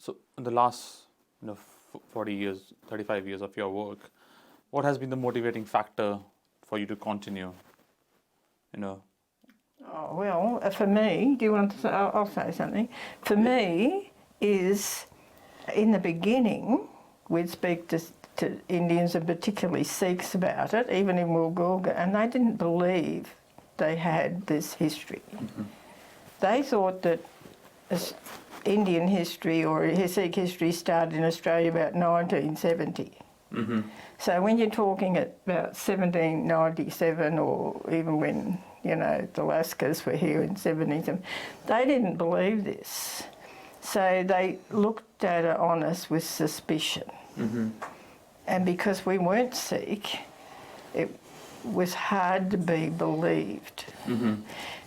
So in the last 40 years, 35 years of your work, what has been the motivating factor for you to continue? Oh, well, for me, do you want to say? I'll say something. For me, is in the beginning, we'd speak to Indians and particularly Sikhs about it, even in Woolgoolga, and they didn't believe they had this history. Mm-hmm. They thought that Indian history or Sikh history started in Australia about 1970. Mm-hmm. So when you're talking about 1797 or even when, the Lascars were here in 1777, they didn't believe this. So they looked at it on us with suspicion. Mm-hmm. And because we weren't Sikh, it was hard to be believed. Mm-hmm.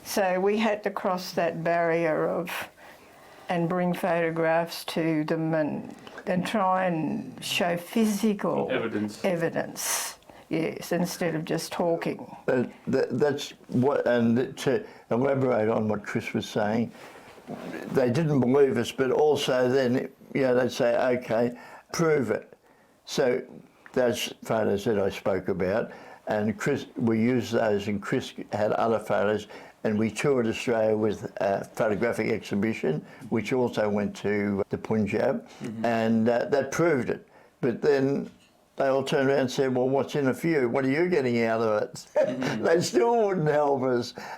So we had to cross that barrier and bring photographs to them and try and show physical evidence, yes, instead of just talking. That's what, and to elaborate on what Chris was saying, they didn't believe us, but also then, they'd say, okay, prove it. So those photos that I spoke about, and Chris, we used those, and Chris had other photos, and we toured Australia with a photographic exhibition, which also went to the Punjab, mm-hmm. and that proved it. But then they all turned around and said, well, what's in it for you? What are you getting out of it? Mm-hmm. They still wouldn't help us.